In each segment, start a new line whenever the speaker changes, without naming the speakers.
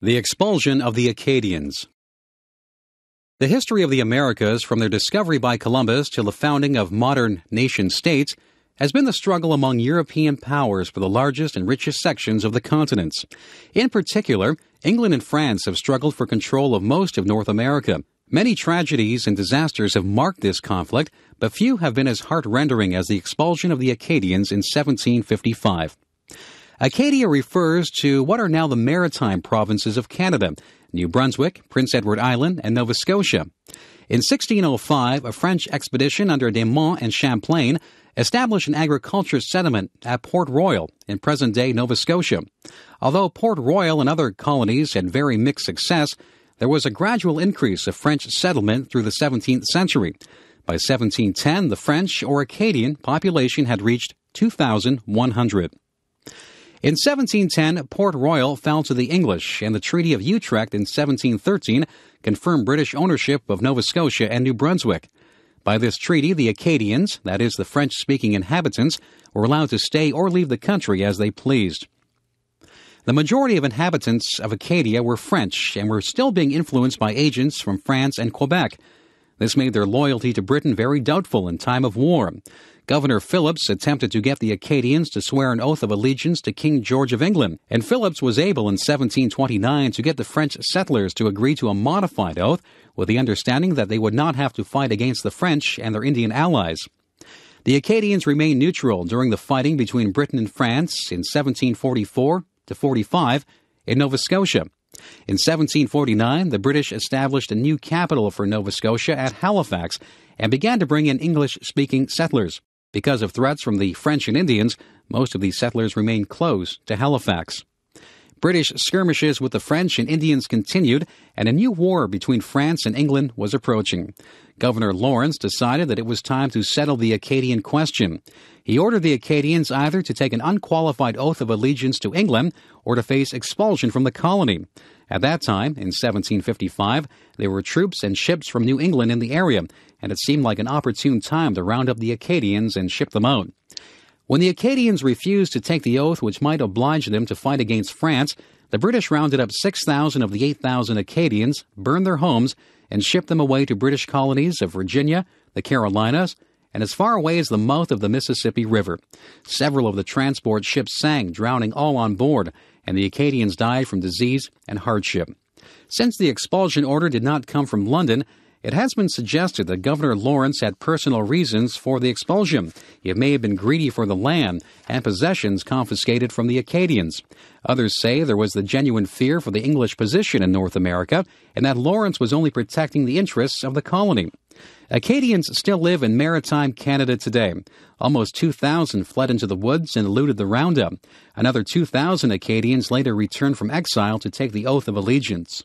The Expulsion of the Acadians. The history of the Americas, from their discovery by Columbus till the founding of modern nation-states, has been the struggle among European powers for the largest and richest sections of the continents. In particular, England and France have struggled for control of most of North America. Many tragedies and disasters have marked this conflict, but few have been as heart-rending as the expulsion of the Acadians in 1755. Acadia refers to what are now the maritime provinces of Canada: New Brunswick, Prince Edward Island, and Nova Scotia. In 1605, a French expedition under Des Monts and Champlain established an agriculture settlement at Port Royal in present-day Nova Scotia. Although Port Royal and other colonies had very mixed success, there was a gradual increase of French settlement through the 17th century. By 1710, the French or Acadian population had reached 2,100. In 1710, Port Royal fell to the English, and the Treaty of Utrecht in 1713 confirmed British ownership of Nova Scotia and New Brunswick. By this treaty, the Acadians, that is, the French-speaking inhabitants, were allowed to stay or leave the country as they pleased. The majority of inhabitants of Acadia were French and were still being influenced by agents from France and Quebec. This made their loyalty to Britain very doubtful in time of war. Governor Phillips attempted to get the Acadians to swear an oath of allegiance to King George of England, and Phillips was able in 1729 to get the French settlers to agree to a modified oath with the understanding that they would not have to fight against the French and their Indian allies. The Acadians remained neutral during the fighting between Britain and France in 1744 to 45 in Nova Scotia. In 1749, the British established a new capital for Nova Scotia at Halifax and began to bring in English-speaking settlers. Because of threats from the French and Indians, most of these settlers remained close to Halifax. British skirmishes with the French and Indians continued, and a new war between France and England was approaching. Governor Lawrence decided that it was time to settle the Acadian question. He ordered the Acadians either to take an unqualified oath of allegiance to England or to face expulsion from the colony. At that time, in 1755, there were troops and ships from New England in the area, and it seemed like an opportune time to round up the Acadians and ship them out. When the Acadians refused to take the oath which might oblige them to fight against France, the British rounded up 6,000 of the 8,000 Acadians, burned their homes, and shipped them away to British colonies of Virginia, the Carolinas, and as far away as the mouth of the Mississippi River. Several of the transport ships sank, drowning all on board, and the Acadians died from disease and hardship. Since the expulsion order did not come from London, it has been suggested that Governor Lawrence had personal reasons for the expulsion. He may have been greedy for the land and possessions confiscated from the Acadians. Others say there was the genuine fear for the English position in North America, and that Lawrence was only protecting the interests of the colony. Acadians still live in maritime Canada today. Almost 2,000 fled into the woods and eluded the roundup. Another 2,000 Acadians later returned from exile to take the oath of allegiance.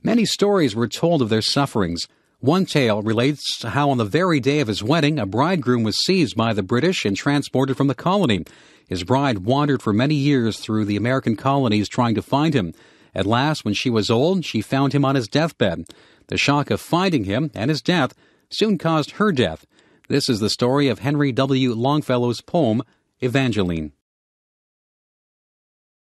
Many stories were told of their sufferings. One tale relates how on the very day of his wedding, a bridegroom was seized by the British and transported from the colony. His bride wandered for many years through the American colonies trying to find him. At last, when she was old, she found him on his deathbed. The shock of finding him and his death soon caused her death. This is the story of Henry W. Longfellow's poem, Evangeline.